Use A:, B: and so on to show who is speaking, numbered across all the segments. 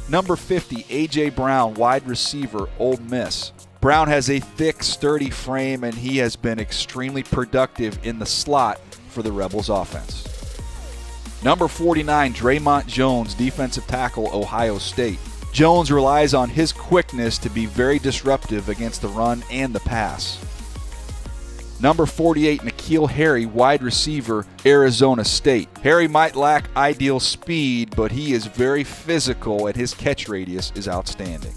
A: Number 50, A.J. Brown, wide receiver, Ole Miss. Brown has a thick, sturdy frame, and he has been extremely productive in the slot for the Rebels offense. Number 49, Draymond Jones, defensive tackle, Ohio State. Jones relies on his quickness to be very disruptive against the run and the pass. Number 48, N'Keal Harry, wide receiver, Arizona State. Harry might lack ideal speed, but he is very physical and his catch radius is outstanding.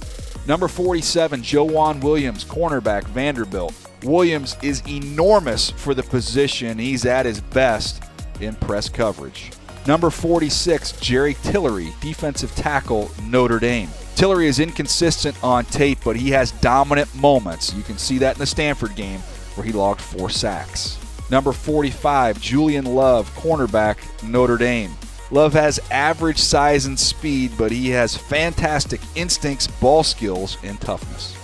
A: Number 47, Joejuan Williams, cornerback, Vanderbilt. Williams is enormous for the position. He's at his best in press coverage. Number 46, Jerry Tillery, defensive tackle, Notre Dame. Tillery is inconsistent on tape, but he has dominant moments. You can see that in the Stanford game where he logged 4 sacks. Number 45, Julian Love, cornerback, Notre Dame. Love has average size and speed, but he has fantastic instincts, ball skills, and toughness.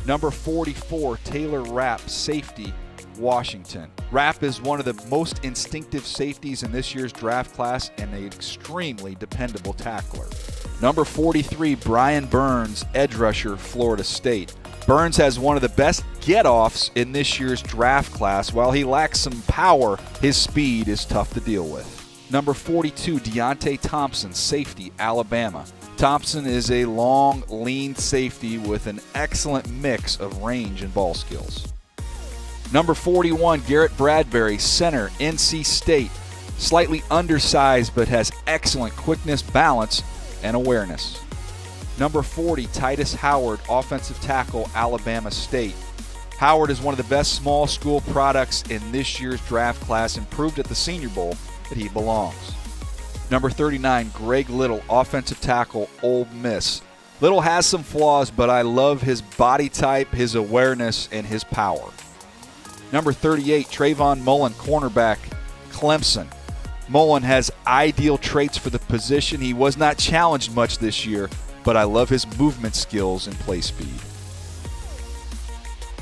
A: Number 44, Taylor Rapp, safety, Washington. Rapp is one of the most instinctive safeties in this year's draft class and an extremely dependable tackler. Number 43, Brian Burns, edge rusher, Florida State. Burns has one of the best get-offs in this year's draft class. While he lacks some power, his speed is tough to deal with. Number 42, Deontay Thompson, safety, Alabama. Thompson is a long, lean safety with an excellent mix of range and ball skills. Number 41, Garrett Bradbury, center, NC State. Slightly undersized but has excellent quickness, balance, and awareness. Number 40, Titus Howard, offensive tackle, Alabama State. Howard is one of the best small school products in this year's draft class and proved at the Senior Bowl that he belongs. Number 39, Greg Little, offensive tackle, Ole Miss. Little has some flaws, but I love his body type, his awareness, and his power. Number 38, Trayvon Mullen, cornerback, Clemson. Mullen has ideal traits for the position. He was not challenged much this year, but I love his movement skills and play speed.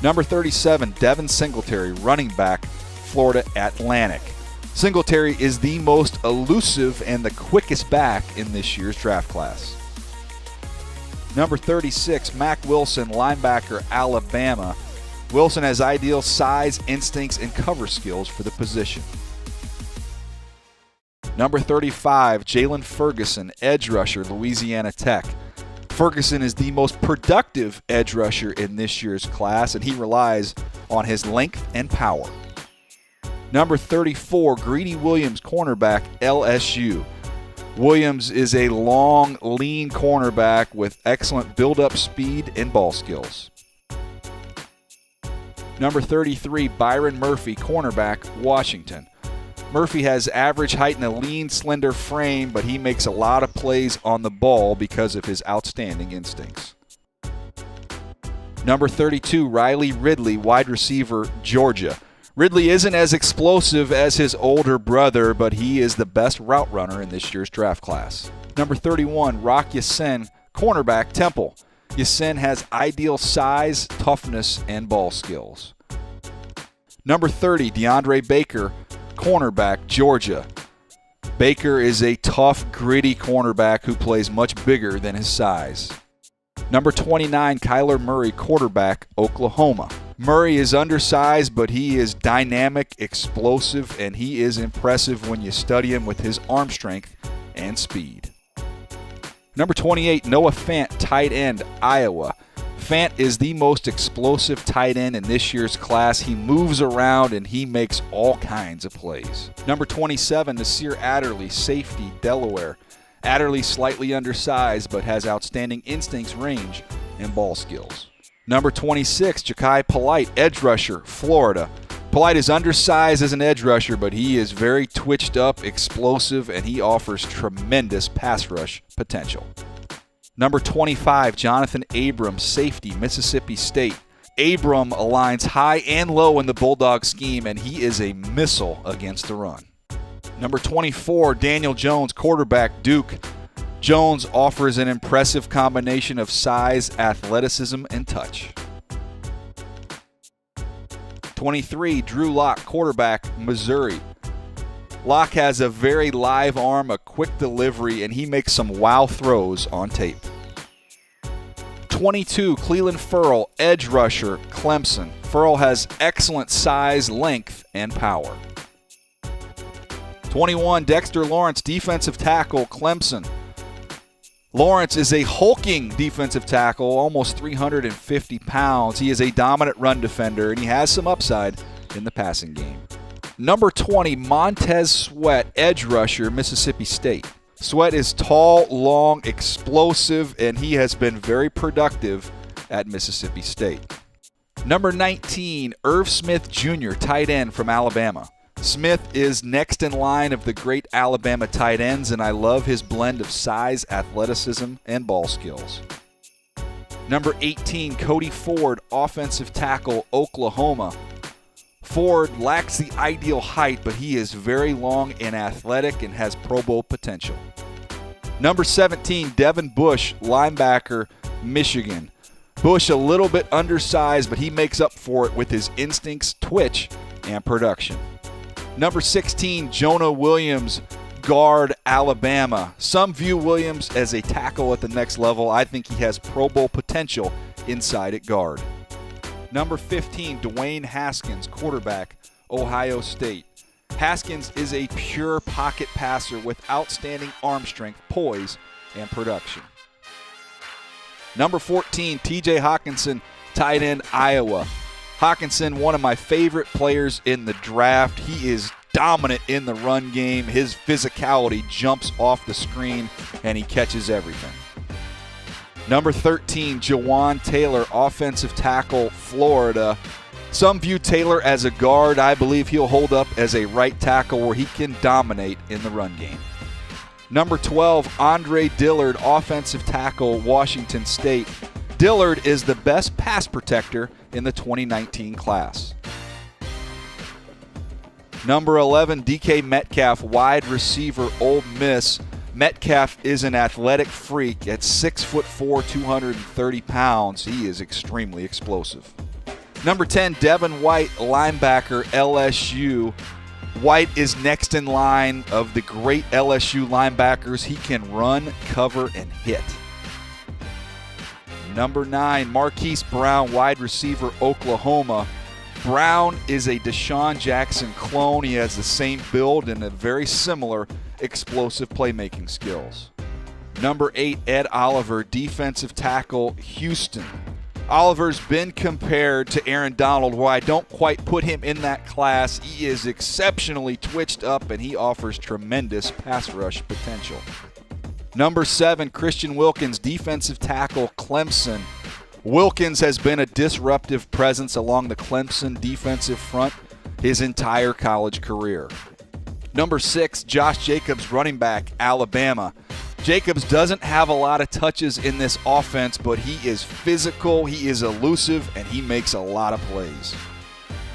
A: Number 37, Devin Singletary, running back, Florida Atlantic. Singletary is the most elusive and the quickest back in this year's draft class. Number 36, Mack Wilson, linebacker, Alabama. Wilson has ideal size, instincts, and cover skills for the position. Number 35, Jalen Ferguson, edge rusher, Louisiana Tech. Ferguson is the most productive edge rusher in this year's class, and he relies on his length and power. Number 34, Greedy Williams, cornerback, LSU. Williams is a long, lean cornerback with excellent build-up speed and ball skills. Number 33, Byron Murphy, cornerback, Washington. Murphy has average height and a lean, slender frame, but he makes a lot of plays on the ball because of his outstanding instincts. Number 32, Riley Ridley, wide receiver, Georgia. Ridley isn't as explosive as his older brother, but he is the best route runner in this year's draft class. Number 31, Rock Ya-Sin, cornerback, Temple. Ya-Sin has ideal size, toughness, and ball skills. Number 30, DeAndre Baker, cornerback, Georgia. Baker is a tough, gritty cornerback who plays much bigger than his size. Number 29, Kyler Murray, quarterback, Oklahoma. Murray is undersized, but he is dynamic, explosive, and he is impressive when you study him with his arm strength and speed. Number 28, Noah Fant, tight end, Iowa. Fant is the most explosive tight end in this year's class. He moves around and he makes all kinds of plays. Number 27, Nasir Adderley, safety, Delaware. Adderley slightly undersized but has outstanding instincts, range, and ball skills. Number 26, Jachai Polite, edge rusher, Florida. Polite is undersized as an edge rusher, but he is very twitched up, explosive, and he offers tremendous pass rush potential. Number 25, Jonathan Abram, safety, Mississippi State. Abram aligns high and low in the Bulldog scheme, and he is a missile against the run. Number 24, Daniel Jones, quarterback, Duke. Jones offers an impressive combination of size, athleticism, and touch. 23, Drew Lock, quarterback, Missouri. Locke has a very live arm, a quick delivery, and he makes some wow throws on tape. 22, Clelin Ferrell, edge rusher, Clemson. Ferrell has excellent size, length, and power. 21, Dexter Lawrence, defensive tackle, Clemson. Lawrence is a hulking defensive tackle, almost 350 pounds. He is a dominant run defender, and he has some upside in the passing game. Number 20, Montez Sweat, edge rusher, Mississippi State. Sweat is tall, long, explosive, and he has been very productive at Mississippi State. Number 19, Irv Smith Jr., tight end from Alabama. Smith is next in line of the great Alabama tight ends, and I love his blend of size, athleticism, and ball skills. Number 18, Cody Ford, offensive tackle, Oklahoma. Ford lacks the ideal height, but he is very long and athletic and has Pro Bowl potential. Number 17, Devin Bush, linebacker, Michigan. Bush a little bit undersized, but he makes up for it with his instincts, twitch, and production. Number 16, Jonah Williams, guard, Alabama. Some view Williams as a tackle at the next level. I think he has Pro Bowl potential inside at guard. Number 15, Dwayne Haskins, quarterback, Ohio State. Haskins is a pure pocket passer with outstanding arm strength, poise, and production. Number 14, TJ Hockenson, tight end, Iowa. Hockenson, one of my favorite players in the draft. He is dominant in the run game. His physicality jumps off the screen, and he catches everything. Number 13, Jawan Taylor, offensive tackle, Florida. Some view Taylor as a guard. I believe he'll hold up as a right tackle where he can dominate in the run game. Number 12, Andre Dillard, offensive tackle, Washington State. Dillard is the best pass protector in the 2019 class. Number 11, DK Metcalf, wide receiver, Ole Miss. Metcalf is an athletic freak. At 6'4", 230 pounds, he is extremely explosive. Number 10, Devin White, linebacker, LSU. White is next in line of the great LSU linebackers. He can run, cover, and hit. Number 9, Marquise Brown, wide receiver, Oklahoma. Brown is a Deshaun Jackson clone. He has the same build and a very similar explosive playmaking skills. Number 8, Ed Oliver, defensive tackle, Houston. Oliver's been compared to Aaron Donald, where I don't quite put him in that class. He is exceptionally twitched up, and he offers tremendous pass rush potential. Number 7, Christian Wilkins, defensive tackle, Clemson. Wilkins has been a disruptive presence along the Clemson defensive front his entire college career. Number 6, Josh Jacobs, running back, Alabama. Jacobs doesn't have a lot of touches in this offense, but he is physical, he is elusive, and he makes a lot of plays.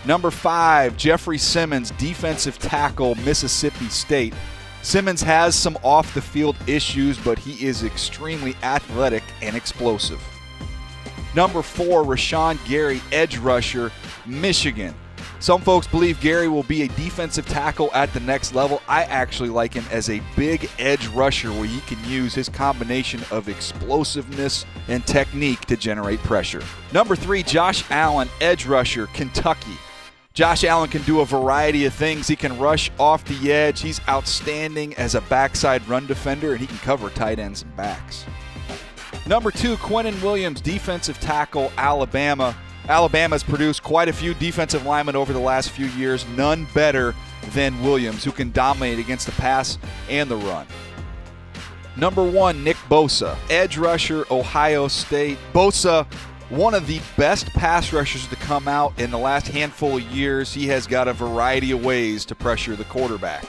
A: Number 5, Jeffrey Simmons, defensive tackle, Mississippi State. Simmons has some off-the-field issues, but he is extremely athletic and explosive. Number 4, Rashawn Gary, edge rusher, Michigan. Some folks believe Gary will be a defensive tackle at the next level. I actually like him as a big edge rusher where he can use his combination of explosiveness and technique to generate pressure. Number 3, Josh Allen, edge rusher, Kentucky. Josh Allen can do a variety of things. He can rush off the edge. He's outstanding as a backside run defender, and he can cover tight ends and backs. Number 2, Quinnen Williams, defensive tackle, Alabama. Alabama's produced quite a few defensive linemen over the last few years, none better than Williams, who can dominate against the pass and the run. Number 1, Nick Bosa, edge rusher, Ohio State. Bosa, one of the best pass rushers to come out in the last handful of years. He has got a variety of ways to pressure the quarterback.